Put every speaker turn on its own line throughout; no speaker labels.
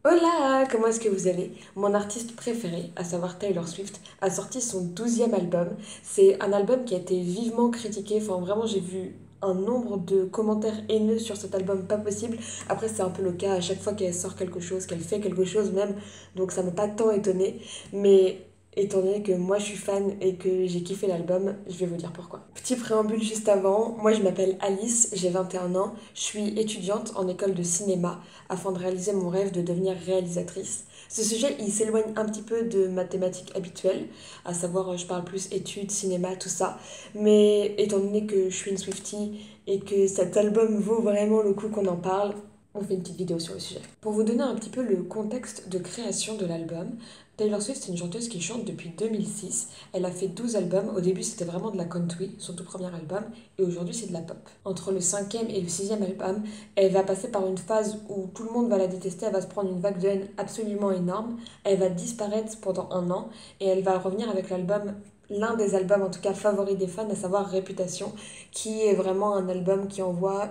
Hola, comment est-ce que vous allez? Mon artiste préféré, à savoir Taylor Swift, a sorti son 12e album. C'est un album qui a été vivement critiqué. Enfin, vraiment, j'ai vu un nombre de commentaires haineux sur cet album, pas possible. Après, c'est un peu le cas à chaque fois qu'elle sort quelque chose, qu'elle fait quelque chose même. Donc, ça m'a pas tant étonné. Mais étant donné que moi je suis fan et que j'ai kiffé l'album, je vais vous dire pourquoi. Petit préambule juste avant, moi je m'appelle Alice, j'ai 21 ans, je suis étudiante en école de cinéma afin de réaliser mon rêve de devenir réalisatrice. Ce sujet, il s'éloigne un petit peu de ma thématique habituelle, à savoir je parle plus études, cinéma, tout ça. Mais étant donné que je suis une Swiftie et que cet album vaut vraiment le coup qu'on en parle, on fait une petite vidéo sur le sujet. Pour vous donner un petit peu le contexte de création de l'album, Taylor Swift, c'est une chanteuse qui chante depuis 2006. Elle a fait 12 albums. Au début, c'était vraiment de la country, son tout premier album, et aujourd'hui, c'est de la pop. Entre le cinquième et le sixième album, elle va passer par une phase où tout le monde va la détester, elle va se prendre une vague de haine absolument énorme, elle va disparaître pendant un an, et elle va revenir avec l'album, l'un des albums en tout cas favoris des fans, à savoir Réputation, qui est vraiment un album qui envoie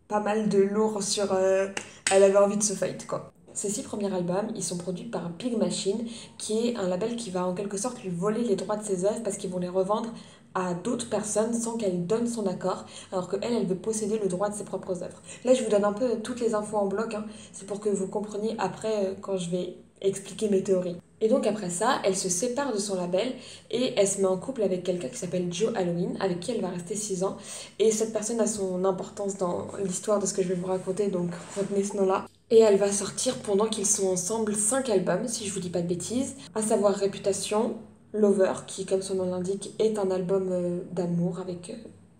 pas mal de lourd sur elle avait envie de se fight quoi. Ces 6 premiers albums, ils sont produits par Big Machine, qui est un label qui va en quelque sorte lui voler les droits de ses œuvres parce qu'ils vont les revendre à d'autres personnes sans qu'elle donne son accord, alors qu'elle, elle veut posséder le droit de ses propres œuvres. Là, je vous donne un peu toutes les infos en bloc, hein. C'est pour que vous compreniez après quand je vais expliquer mes théories. Et donc après ça, elle se sépare de son label et elle se met en couple avec quelqu'un qui s'appelle Joe Halloween, avec qui elle va rester 6 ans. Et cette personne a son importance dans l'histoire de ce que je vais vous raconter, donc retenez ce nom-là. Et elle va sortir pendant qu'ils sont ensemble 5 albums, si je vous dis pas de bêtises, à savoir Réputation, Lover, qui comme son nom l'indique est un album d'amour avec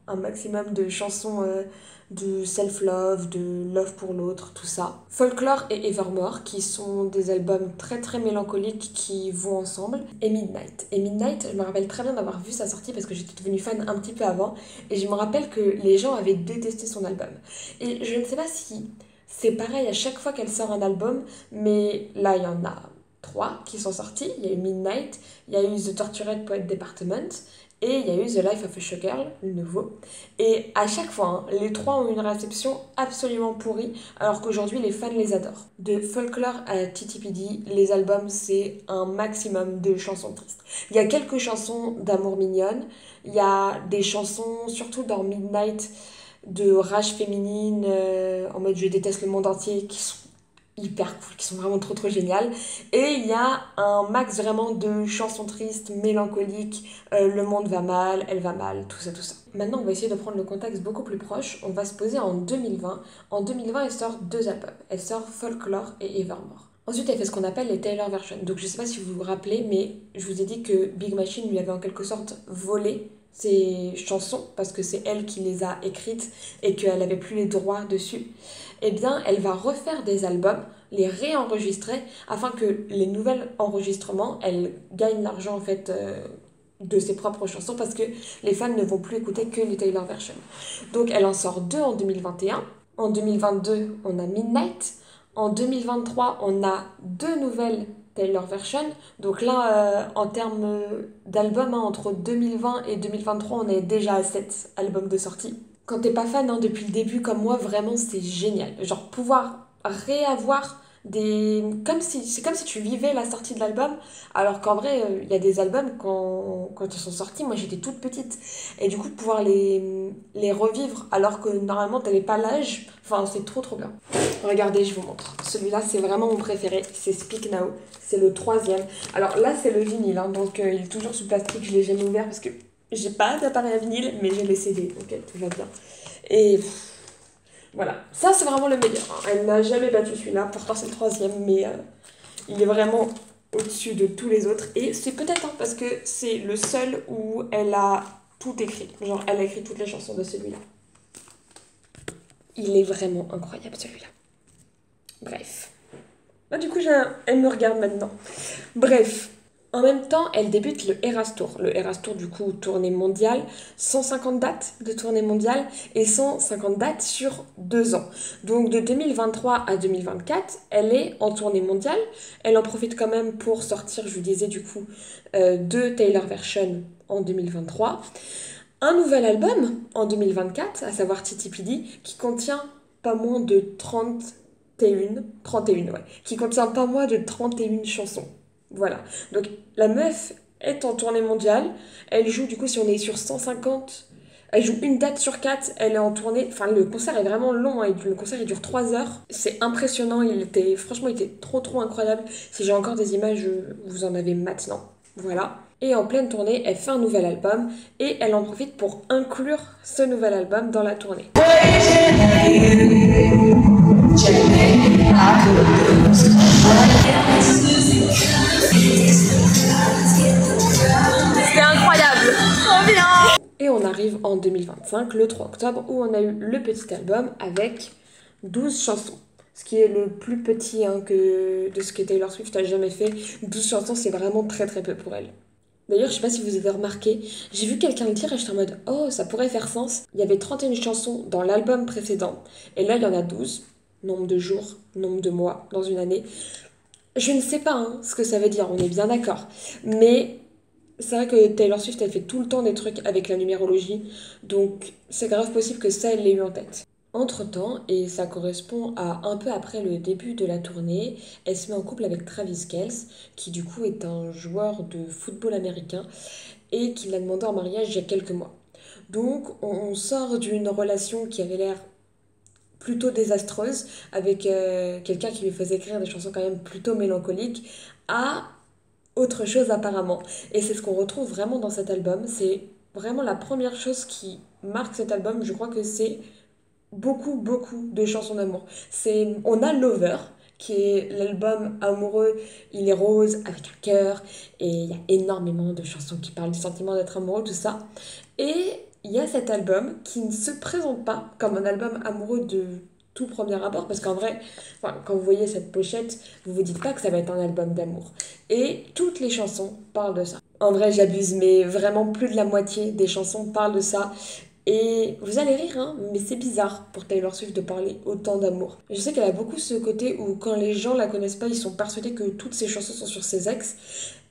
un maximum de chansons de self-love, de love pour l'autre, tout ça. Folklore et Evermore, qui sont des albums très très mélancoliques qui vont ensemble. Et Midnight. Et Midnight, je me rappelle très bien d'avoir vu sa sortie parce que j'étais devenue fan un petit peu avant. Et je me rappelle que les gens avaient détesté son album. Et je ne sais pas si c'est pareil à chaque fois qu'elle sort un album, mais là il y en a 3 qui sont sortis. Il y a eu Midnight, il y a eu The Tortured Poet Department et il y a eu The Life of a Showgirl, le nouveau. Et à chaque fois, hein, les 3 ont une réception absolument pourrie, alors qu'aujourd'hui les fans les adorent. De Folklore à TTPD, les albums c'est un maximum de chansons tristes. Il y a quelques chansons d'amour mignonnes, il y a des chansons, surtout dans Midnight, de rage féminine, en mode je déteste le monde entier, qui sont hyper cool, qui sont vraiment trop trop géniales. Et il y a un max vraiment de chansons tristes, mélancoliques, le monde va mal, elle va mal, tout ça, tout ça. Maintenant, on va essayer de prendre le contexte beaucoup plus proche. On va se poser en 2020. En 2020, elle sort 2 albums. Elle sort Folklore et Evermore. Ensuite, elle fait ce qu'on appelle les Taylor Version. Donc, je sais pas si vous vous rappelez, mais je vous ai dit que Big Machine lui avait en quelque sorte volé ses chansons parce que c'est elle qui les a écrites et qu'elle n'avait plus les droits dessus. Eh bien, elle va refaire des albums, les réenregistrer afin que les nouvelles enregistrements, elle gagne l'argent en fait de ses propres chansons parce que les fans ne vont plus écouter que les Taylor Version. Donc elle en sort 2 en 2021. En 2022, on a Midnight. En 2023, on a 2 nouvelles Taylor Version. Donc là, en termes d'albums, hein, entre 2020 et 2023, on est déjà à 7 albums de sortie. Quand t'es pas fan hein, depuis le début comme moi, vraiment c'est génial. Genre pouvoir réavoir des... C'est comme si tu vivais la sortie de l'album, alors qu'en vrai, il y a des albums, quand ils sont sortis, moi j'étais toute petite. Et du coup, pouvoir les revivre alors que normalement t'avais pas l'âge, enfin c'est trop trop bien. Regardez, je vous montre. Celui-là, c'est vraiment mon préféré, c'est Speak Now. C'est le troisième. Alors là, c'est le vinyle, hein, donc il est toujours sous plastique, je l'ai jamais ouvert parce que j'ai pas d'appareil à vinyle, mais j'ai les CD, donc tout va bien. Et voilà, ça c'est vraiment le meilleur, hein. Elle n'a jamais battu celui-là, pourtant c'est le troisième, mais il est vraiment au-dessus de tous les autres. Et c'est peut-être hein, parce que c'est le seul où elle a tout écrit. Genre, elle a écrit toutes les chansons de celui-là. Il est vraiment incroyable celui-là. Bref. Bah, du coup, elle me regarde maintenant. Bref. En même temps, elle débute le Eras Tour. Le Eras Tour, du coup, tournée mondiale, 150 dates de tournée mondiale et 150 dates sur 2 ans. Donc de 2023 à 2024, elle est en tournée mondiale. Elle en profite quand même pour sortir, je vous disais du coup, 2 Taylor Version en 2023. Un nouvel album en 2024, à savoir TTPD, qui contient pas moins de 30 31, ouais, qui contient pas moins de 31 chansons. Voilà. Donc la meuf est en tournée mondiale. Elle joue, du coup, si on est sur 150, elle joue une date sur 4. Elle est en tournée. Enfin, le concert est vraiment long, hein. Le concert il dure 3 heures. C'est impressionnant. Franchement, il était trop trop incroyable. Si j'ai encore des images, vous en avez maintenant. Voilà. Et en pleine tournée, elle fait un nouvel album et elle en profite pour inclure ce nouvel album dans la tournée. C'était incroyable, trop bien. Et on arrive en 2025, le 3 octobre, où on a eu le petit album avec 12 chansons. Ce qui est le plus petit, hein, de ce que Taylor Swift a jamais fait. 12 chansons, c'est vraiment très très peu pour elle. D'ailleurs, je sais pas si vous avez remarqué, j'ai vu quelqu'un le dire et j'étais en mode oh, ça pourrait faire sens. Il y avait 31 chansons dans l'album précédent et là il y en a 12. Nombre de jours, nombre de mois dans une année. Je ne sais pas, hein, ce que ça veut dire, on est bien d'accord. Mais c'est vrai que Taylor Swift, elle fait tout le temps des trucs avec la numérologie, donc c'est grave possible que ça, elle l'ait eu en tête. Entre-temps, et ça correspond à un peu après le début de la tournée, elle se met en couple avec Travis Kelce, qui du coup est un joueur de football américain, et qui l'a demandé en mariage il y a quelques mois. Donc on sort d'une relation qui avait l'air plutôt désastreuse, avec quelqu'un qui lui faisait écrire des chansons quand même plutôt mélancoliques, à autre chose apparemment. Et c'est ce qu'on retrouve vraiment dans cet album. C'est vraiment la première chose qui marque cet album. Je crois que c'est beaucoup de chansons d'amour. On a Lover, qui est l'album amoureux. Il est rose, avec un cœur, et il y a énormément de chansons qui parlent du sentiment d'être amoureux, tout ça. Et il y a cet album qui ne se présente pas comme un album amoureux de tout premier abord, parce qu'en vrai, enfin, quand vous voyez cette pochette, vous vous dites pas que ça va être un album d'amour. Et toutes les chansons parlent de ça. En vrai, j'abuse, mais vraiment plus de la moitié des chansons parlent de ça. Et vous allez rire, hein, mais c'est bizarre pour Taylor Swift de parler autant d'amour. Je sais qu'elle a beaucoup ce côté où quand les gens la connaissent pas, ils sont persuadés que toutes ses chansons sont sur ses ex.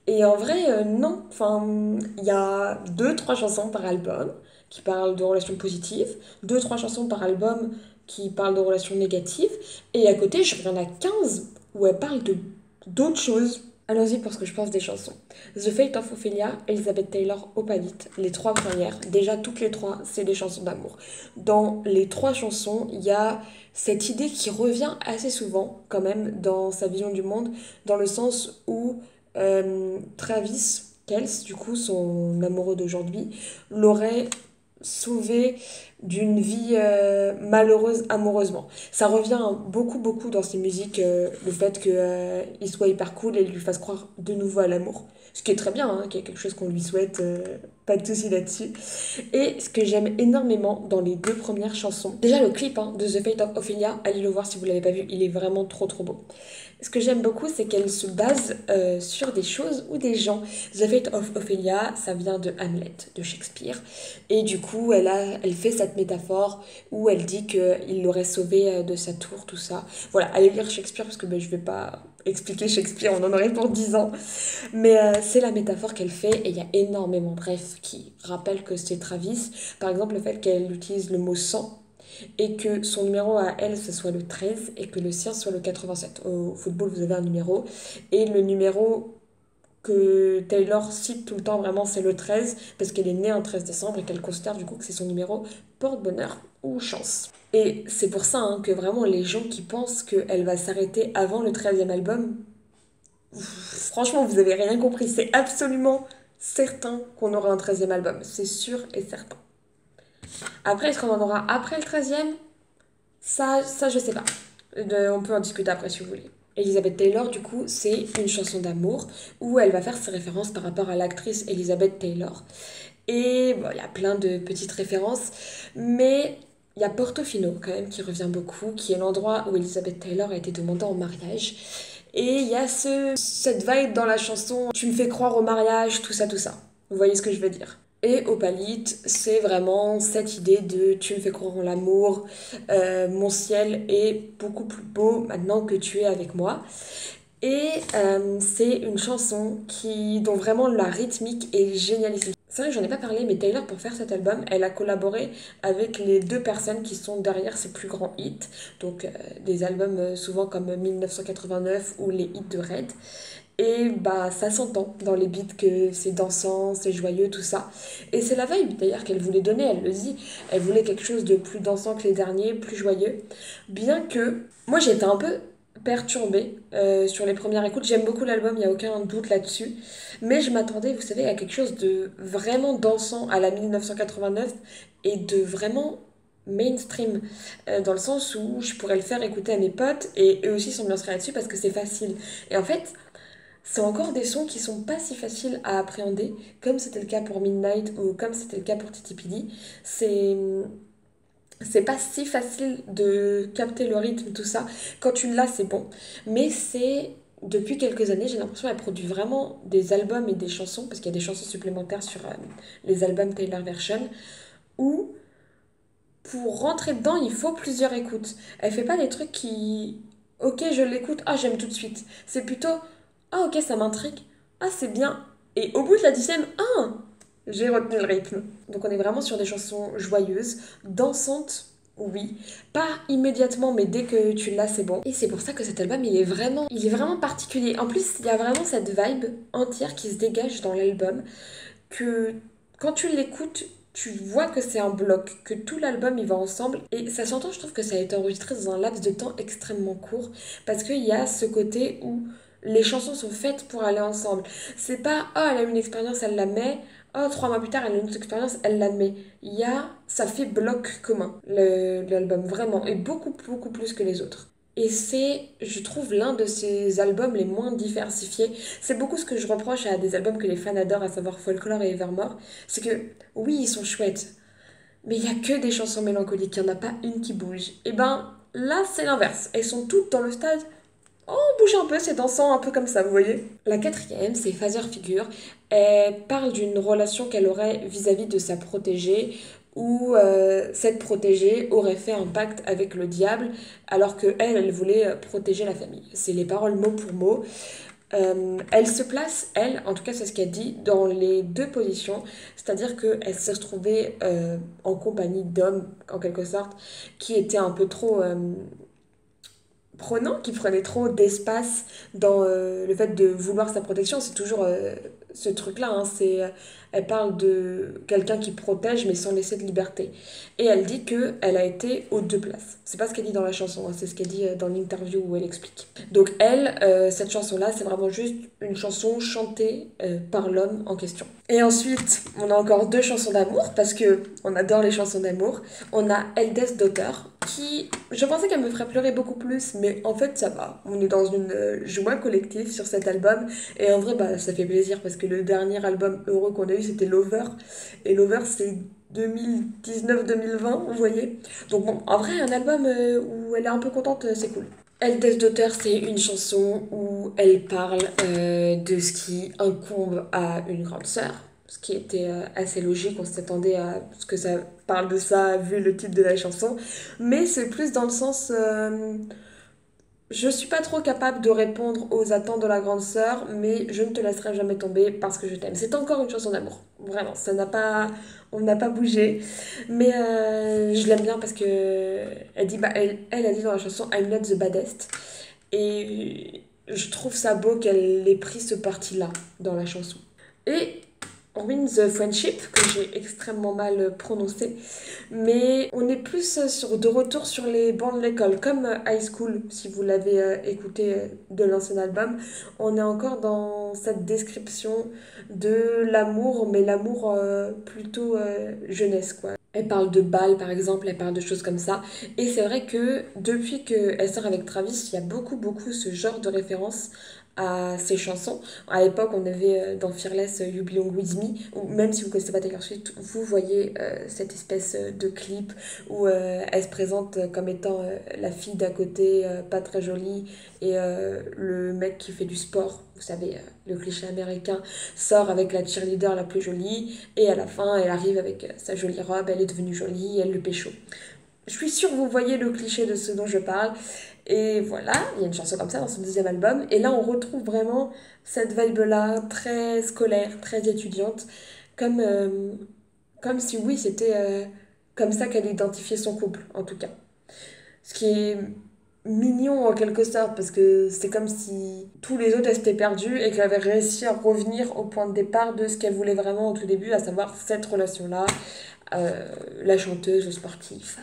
Et en vrai, non. Enfin, il y a deux trois chansons par album qui parlent de relations positives, deux trois chansons par album qui parlent de relations négatives, et à côté, il y en a 15 où elle parle de d'autres choses. Allons-y pour ce que je pense des chansons. The Fate of Ophelia, Elizabeth Taylor, Opalite, les trois premières. Déjà, toutes les trois, c'est des chansons d'amour. Dans les trois chansons, il y a cette idée qui revient assez souvent, quand même, dans sa vision du monde, dans le sens où Travis Kelce, du coup, son amoureux d'aujourd'hui, l'aurait sauvé d'une vie malheureuse amoureusement. Ça revient beaucoup dans ses musiques, le fait qu'il soit hyper cool et lui fasse croire de nouveau à l'amour. Ce qui est très bien, hein, qui est quelque chose qu'on lui souhaite, pas de soucis là-dessus. Et ce que j'aime énormément dans les deux premières chansons, déjà le clip, hein, de The Fate of Ophelia, allez le voir si vous l'avez pas vu, il est vraiment trop beau. Ce que j'aime beaucoup, c'est qu'elle se base sur des choses ou des gens. The Fate of Ophelia, ça vient de Hamlet, de Shakespeare. Et du coup, elle fait cette métaphore où elle dit qu'il l'aurait sauvé de sa tour, tout ça. Voilà, allez lire Shakespeare parce que je vais pas expliquer Shakespeare, on en aurait pour 10 ans. Mais c'est la métaphore qu'elle fait et il y a énormément, bref, qui rappellent que c'est Travis. Par exemple, le fait qu'elle utilise le mot sang et que son numéro à elle, ce soit le 13 et que le sien soit le 87. Au football, vous avez un numéro. Et le numéro que Taylor cite tout le temps, vraiment, c'est le 13 parce qu'elle est née un 13 décembre et qu'elle considère du coup que c'est son numéro porte-bonheur ou chance. Et c'est pour ça, hein, que vraiment les gens qui pensent qu'elle va s'arrêter avant le 13e album, franchement, vous avez rien compris. C'est absolument certain qu'on aura un 13e album. C'est sûr et certain. Après, est-ce qu'on en aura après le 13e? Ça je sais pas. On peut en discuter après si vous voulez. Elizabeth Taylor, du coup, c'est une chanson d'amour où elle va faire ses références par rapport à l'actrice Elizabeth Taylor. Et bon, il y a plein de petites références, mais il y a Portofino quand même qui revient beaucoup, qui est l'endroit où Elizabeth Taylor a été demandée en mariage. Et il y a cette vibe dans la chanson, tu me fais croire au mariage, tout ça. Vous voyez ce que je veux dire? Et Opalite, c'est vraiment cette idée de tu me fais croire en l'amour, mon ciel est beaucoup plus beau maintenant que tu es avec moi. Et c'est une chanson dont vraiment la rythmique est génialissime. C'est vrai que j'en ai pas parlé, mais Taylor, pour faire cet album, elle a collaboré avec les deux personnes qui sont derrière ses plus grands hits. Donc, des albums souvent comme 1989 ou les hits de Red. Et bah, ça s'entend dans les beats que c'est dansant, c'est joyeux, tout ça. Et c'est la vibe d'ailleurs qu'elle voulait donner, elle le dit. Elle voulait quelque chose de plus dansant que les derniers, plus joyeux. Bien que moi j'étais un peu perturbée sur les premières écoutes. J'aime beaucoup l'album, il n'y a aucun doute là-dessus. Mais je m'attendais, vous savez, à quelque chose de vraiment dansant à la 1989 et de vraiment mainstream, dans le sens où je pourrais le faire écouter à mes potes et eux aussi s'ambianceraient là-dessus parce que c'est facile. Et en fait, c'est encore des sons qui sont pas si faciles à appréhender, comme c'était le cas pour Midnight ou comme c'était le cas pour Titi Pili. C'est c'est pas si facile de capter le rythme, tout ça. Quand tu l'as, c'est bon. Mais c'est depuis quelques années, j'ai l'impression qu'elle produit vraiment des albums et des chansons, parce qu'il y a des chansons supplémentaires sur les albums Taylor Version, où pour rentrer dedans, il faut plusieurs écoutes. Elle fait pas des trucs qui, ok, je l'écoute, ah, j'aime tout de suite. C'est plutôt, ah, ok, ça m'intrigue, ah, c'est bien. Et au bout de la 10e, ah, j'ai retenu le rythme. Donc on est vraiment sur des chansons joyeuses, dansantes, oui. Pas immédiatement, mais dès que tu l'as, c'est bon. Et c'est pour ça que cet album, il est vraiment particulier. En plus, il y a vraiment cette vibe entière qui se dégage dans l'album, que quand tu l'écoutes, tu vois que c'est un bloc, que tout l'album il va ensemble. Et ça s'entend, je trouve que ça a été enregistré dans un laps de temps extrêmement court, parce qu'il y a ce côté où les chansons sont faites pour aller ensemble. C'est pas, oh, elle a eu une expérience, elle la met. Oh, 3 mois plus tard, elle a une autre expérience, elle la met. Ça fait bloc commun, l'album, vraiment, et beaucoup, beaucoup plus que les autres. Et c'est, je trouve, l'un de ces albums les moins diversifiés. C'est beaucoup ce que je reproche à des albums que les fans adorent, à savoir Folklore et Evermore. C'est que, oui, ils sont chouettes, mais il n'y a que des chansons mélancoliques, il n'y en a pas une qui bouge. Et ben, là, c'est l'inverse. Elles sont toutes dans le stade, oh, on bouge un peu, c'est dansant, un peu comme ça, vous voyez. La quatrième, c'est Father Figure. Elle parle d'une relation qu'elle aurait vis-à-vis de sa protégée, où cette protégée aurait fait un pacte avec le diable, alors que elle voulait protéger la famille. C'est les paroles mot pour mot. Elle se place, elle, en tout cas c'est ce qu'elle dit, dans les deux positions, c'est-à-dire qu'elle se retrouvait en compagnie d'hommes, en quelque sorte, qui étaient un peu trop prenant, qui prenait trop d'espace dans le fait de vouloir sa protection. C'est toujours ce truc-là, hein, elle parle de quelqu'un qui protège mais sans laisser de liberté. Et elle dit qu'elle a été aux deux places. C'est pas ce qu'elle dit dans la chanson, hein, c'est ce qu'elle dit dans l'interview où elle explique. Donc elle, cette chanson-là, c'est vraiment juste une chanson chantée par l'homme en question. Et ensuite, on a encore deux chansons d'amour, parce que on adore les chansons d'amour. On a Eldest Daughter, qui, je pensais qu'elle me ferait pleurer beaucoup plus, mais en fait ça va. On est dans une joie collective sur cet album, et en vrai bah, ça fait plaisir, parce que le dernier album heureux qu'on a eu c'était Lover, et Lover c'est 2019-2020, vous voyez. Donc bon, en vrai un album où elle est un peu contente, c'est cool. Eldest Daughter, c'est une chanson où elle parle de ce qui incombe à une grande sœur, ce qui était assez logique, on s'attendait à ce que ça parle de ça vu le titre de la chanson, mais c'est plus dans le sens je suis pas trop capable de répondre aux attentes de la grande sœur, mais je ne te laisserai jamais tomber parce que je t'aime. C'est encore une chanson d'amour, vraiment, ça n'a pas, on n'a pas bougé, mais je l'aime bien parce que elle dit, bah, elle a dit dans la chanson I'm not the baddest, et je trouve ça beau qu'elle ait pris ce parti-là dans la chanson. Et Wins Friendship, que j'ai extrêmement mal prononcé, mais on est plus de retour sur les bancs de l'école, comme High School, si vous l'avez écouté de l'ancien album. On est encore dans cette description de l'amour, mais l'amour plutôt jeunesse, quoi. Elle parle de bal, par exemple, elle parle de choses comme ça. Et c'est vrai que depuis qu'elle sort avec Travis, il y a beaucoup, beaucoup ce genre de référence à ses chansons. À l'époque, on avait dans Fearless You Belong With Me, ou même si vous ne connaissez pas Taylor Swift, vous voyez cette espèce de clip où elle se présente comme étant la fille d'à côté, pas très jolie, et le mec qui fait du sport, vous savez, le cliché américain, sort avec la cheerleader la plus jolie, et à la fin, elle arrive avec sa jolie robe, elle est devenue jolie, elle le pécho. Je suis sûre que vous voyez le cliché de ce dont je parle. Et voilà, il y a une chanson comme ça dans son deuxième album. Et là, on retrouve vraiment cette vibe-là, très scolaire, très étudiante, comme, comme si oui, c'était comme ça qu'elle identifiait son couple, en tout cas. Ce qui est mignon en quelque sorte, parce que c'est comme si tous les autres étaient perdus et qu'elle avait réussi à revenir au point de départ de ce qu'elle voulait vraiment au tout début, à savoir cette relation-là, la chanteuse, le sportif,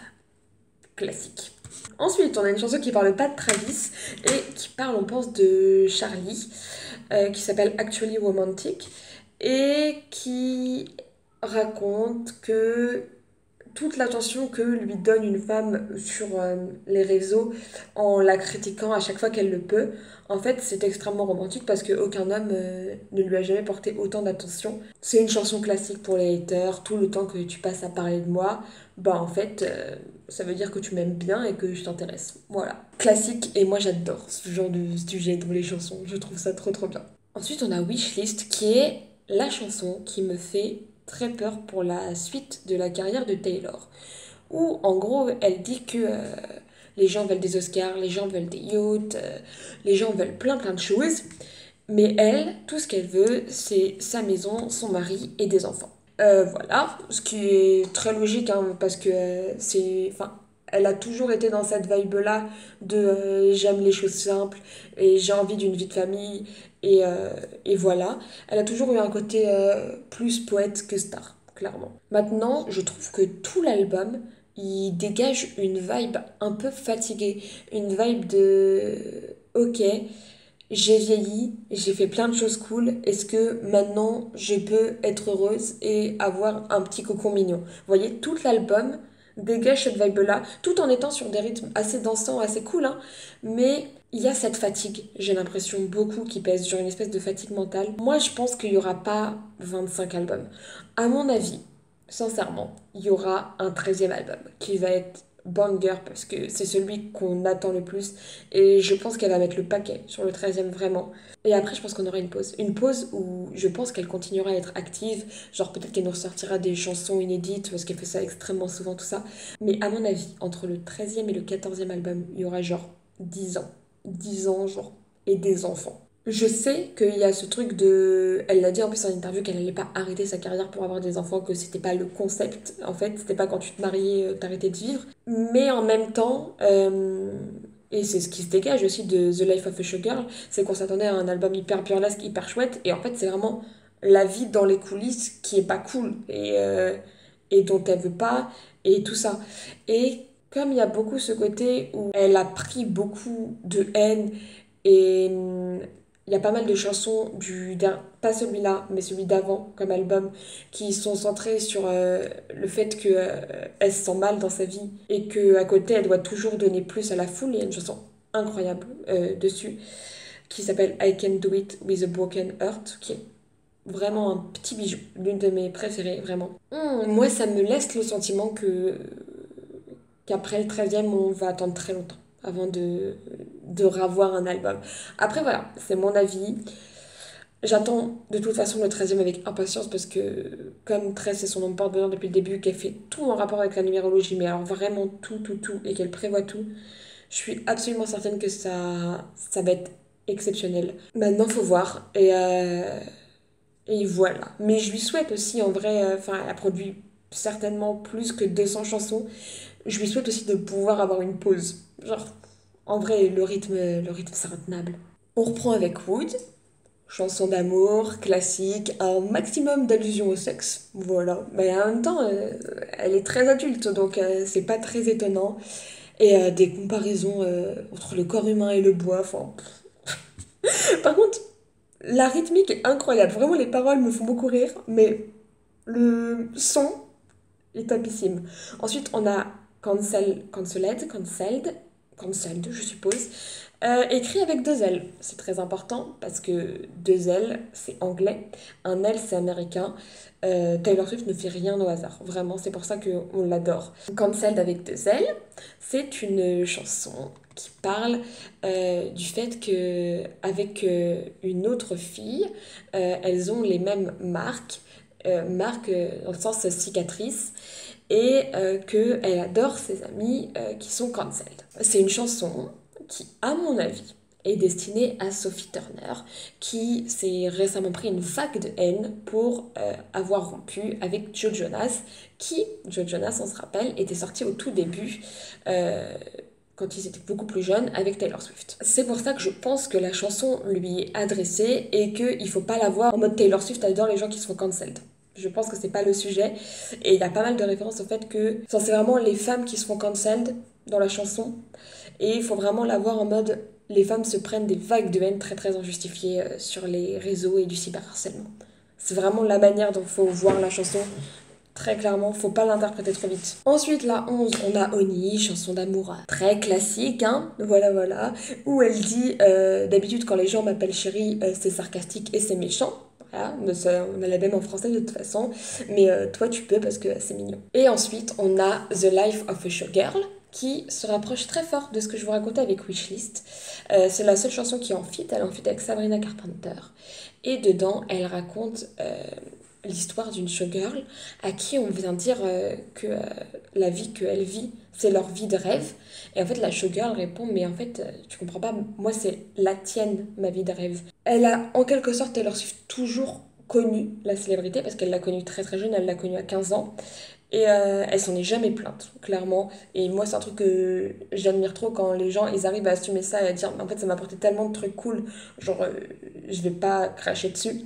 classique. Ensuite, on a une chanson qui parle pas de Travis et qui parle, on pense, de Charlie, qui s'appelle Actually Romantic et qui raconte que toute l'attention que lui donne une femme sur les réseaux en la critiquant à chaque fois qu'elle le peut, en fait, c'est extrêmement romantique parce qu'aucun homme ne lui a jamais porté autant d'attention. C'est une chanson classique pour les haters, tout le temps que tu passes à parler de moi, bah en fait, ça veut dire que tu m'aimes bien et que je t'intéresse. Voilà. Classique, et moi j'adore ce genre de sujet dans les chansons, je trouve ça trop trop bien. Ensuite, on a Wishlist qui est la chanson qui me fait très peur pour la suite de la carrière de Taylor. Où en gros, elle dit que les gens veulent des Oscars, les gens veulent des yachts, les gens veulent plein plein de choses. Mais elle, tout ce qu'elle veut, c'est sa maison, son mari et des enfants. Voilà, ce qui est très logique, hein, parce que c'est... Enfin, elle a toujours été dans cette vibe-là de j'aime les choses simples et j'ai envie d'une vie de famille et voilà. Elle a toujours eu un côté plus poète que star, clairement. Maintenant, je trouve que tout l'album, il dégage une vibe un peu fatiguée, une vibe de ok, j'ai vieilli, j'ai fait plein de choses cool. Est-ce que maintenant je peux être heureuse et avoir un petit cocon mignon? Vous voyez, tout l'album dégage cette vibe-là, tout en étant sur des rythmes assez dansants, assez cool, hein. Mais il y a cette fatigue, j'ai l'impression, beaucoup qui pèse, genre une espèce de fatigue mentale. Moi, je pense qu'il n'y aura pas 25 albums. À mon avis, sincèrement, il y aura un 13e album qui va être banger parce que c'est celui qu'on attend le plus et je pense qu'elle va mettre le paquet sur le 13e vraiment. Et après je pense qu'on aura une pause. Une pause où je pense qu'elle continuera à être active, genre peut-être qu'elle nous ressortira des chansons inédites parce qu'elle fait ça extrêmement souvent tout ça. Mais à mon avis, entre le 13e et le 14e album, il y aura genre 10 ans. 10 ans genre et des enfants. Je sais qu'il y a ce truc de... Elle l'a dit en plus en interview qu'elle allait pas arrêter sa carrière pour avoir des enfants, que c'était pas le concept, en fait, c'était pas quand tu te mariais, t'arrêtais de vivre. Mais en même temps, et c'est ce qui se dégage aussi de The Life of a Showgirl, c'est qu'on s'attendait à un album hyper burlesque, hyper chouette, et en fait c'est vraiment la vie dans les coulisses qui est pas cool, et dont elle veut pas, et tout ça. Et comme il y a beaucoup ce côté où elle a pris beaucoup de haine et il y a pas mal de chansons pas celui-là, mais celui d'avant comme album, qui sont centrées sur le fait que elle se sent mal dans sa vie et que à côté elle doit toujours donner plus à la foule. Il y a une chanson incroyable dessus qui s'appelle I Can Do It With a Broken Heart, qui est vraiment un petit bijou, l'une de mes préférées, vraiment. Moi, ça me laisse le sentiment que qu'après le 13e, on va attendre très longtemps avant de revoir un album. Après, voilà, c'est mon avis. J'attends de toute façon le 13e avec impatience parce que, comme 13 c'est son nom de porte-bonheur depuis le début, qu'elle fait tout en rapport avec la numérologie, mais alors vraiment tout, tout, tout, et qu'elle prévoit tout, je suis absolument certaine que ça va être exceptionnel. Maintenant, faut voir. Et voilà. Mais je lui souhaite aussi, en vrai, enfin, elle a produit certainement plus que 200 chansons. Je lui souhaite aussi de pouvoir avoir une pause. Genre, en vrai, le rythme c'est intenable. On reprend avec Wood, chanson d'amour, classique, un maximum d'allusions au sexe. Voilà. Mais en même temps, elle est très adulte, donc c'est pas très étonnant. Et des comparaisons entre le corps humain et le bois. Enfin, par contre, la rythmique est incroyable. Vraiment, les paroles me font beaucoup rire, mais le son est topissime. Ensuite, on a Cancelled, je suppose, écrit avec deux L. C'est très important parce que deux L, c'est anglais, un L, c'est américain. Taylor Swift ne fait rien au hasard, vraiment, c'est pour ça qu'on l'adore. Cancelled avec deux L, c'est une chanson qui parle du fait que avec une autre fille, elles ont les mêmes marques dans le sens cicatrice, et qu'elle adore ses amis qui sont cancelled. C'est une chanson qui, à mon avis, est destinée à Sophie Turner, qui s'est récemment pris une vague de haine pour avoir rompu avec Joe Jonas, qui, Joe Jonas, on se rappelle, était sorti au tout début, quand ils étaient beaucoup plus jeunes, avec Taylor Swift. C'est pour ça que je pense que la chanson lui est adressée et qu'il ne faut pas la voir en mode Taylor Swift adore les gens qui se font cancelled. Je pense que c'est pas le sujet. Et il y a pas mal de références au fait que enfin, c'est vraiment les femmes qui se font cancelled dans la chanson. Et il faut vraiment la voir en mode les femmes se prennent des vagues de haine très très injustifiées sur les réseaux et du cyberharcèlement. C'est vraiment la manière dont il faut voir la chanson. Très clairement, faut pas l'interpréter trop vite. Ensuite, la 11, on a Oni, chanson d'amour très classique, hein, voilà, où elle dit d'habitude quand les gens m'appellent chérie, c'est sarcastique et c'est méchant. Voilà, mais ça, on a la même en français de toute façon, mais toi tu peux parce que c'est mignon. Et ensuite, on a The Life of a Showgirl, qui se rapproche très fort de ce que je vous racontais avec Wishlist. C'est la seule chanson qui est en feat, elle est en feat avec Sabrina Carpenter. Et dedans, elle raconte l'histoire d'une showgirl à qui on vient dire que la vie qu'elle vit, c'est leur vie de rêve. Et en fait, la showgirl répond, mais en fait, tu comprends pas, moi, c'est la tienne, ma vie de rêve. Elle a, en quelque sorte, Taylor Swift toujours connu la célébrité, parce qu'elle l'a connue très très jeune, elle l'a connue à 15 ans. Et elle s'en est jamais plainte, clairement. Et moi, c'est un truc que j'admire trop quand les gens, ils arrivent à assumer ça et à dire, en fait, ça m'a apporté tellement de trucs cool, genre, je vais pas cracher dessus.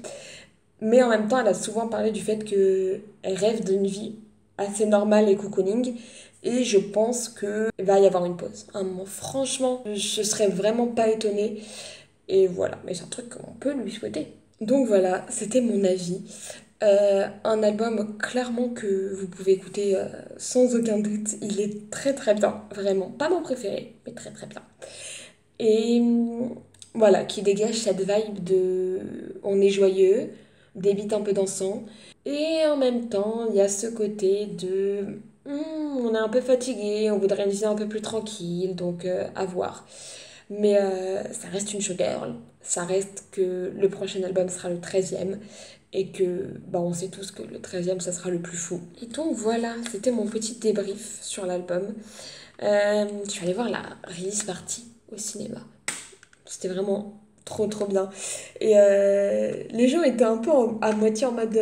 Mais en même temps, elle a souvent parlé du fait qu'elle rêve d'une vie assez normale et cocooning. Et je pense qu'il va y avoir une pause. À un moment, franchement, je serais vraiment pas étonnée. Et voilà, mais c'est un truc qu'on peut lui souhaiter. Donc voilà, c'était mon avis. Un album clairement que vous pouvez écouter sans aucun doute. Il est très très bien, vraiment. Pas mon préféré, mais très très bien. Et voilà, qui dégage cette vibe de on est joyeux, des beats un peu dansants. Et en même temps, il y a ce côté de on est un peu fatigué, on voudrait une vie un peu plus tranquille, donc à voir. Mais ça reste une showgirl, ça reste que le prochain album sera le 13e et que bah, on sait tous que le 13e ça sera le plus fou. Et donc voilà, c'était mon petit débrief sur l'album. Je suis allée voir la release party au cinéma. C'était vraiment trop trop bien. Et les gens étaient un peu à moitié en mode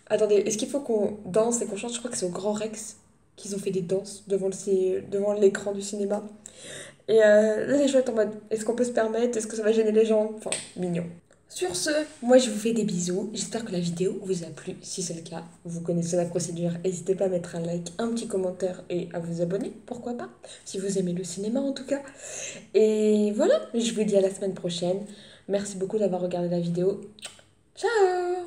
attendez, est-ce qu'il faut qu'on danse et qu'on chante? Je crois que c'est au Grand Rex qu'ils ont fait des danses devant l'écran du cinéma. Et là, les gens étaient en mode est-ce qu'on peut se permettre? Est-ce que ça va gêner les gens? Enfin, mignon. Sur ce, moi je vous fais des bisous. J'espère que la vidéo vous a plu. Si c'est le cas, vous connaissez la procédure. N'hésitez pas à mettre un like, un petit commentaire et à vous abonner. Pourquoi pas? Si vous aimez le cinéma en tout cas. Et voilà, je vous dis à la semaine prochaine. Merci beaucoup d'avoir regardé la vidéo. Ciao!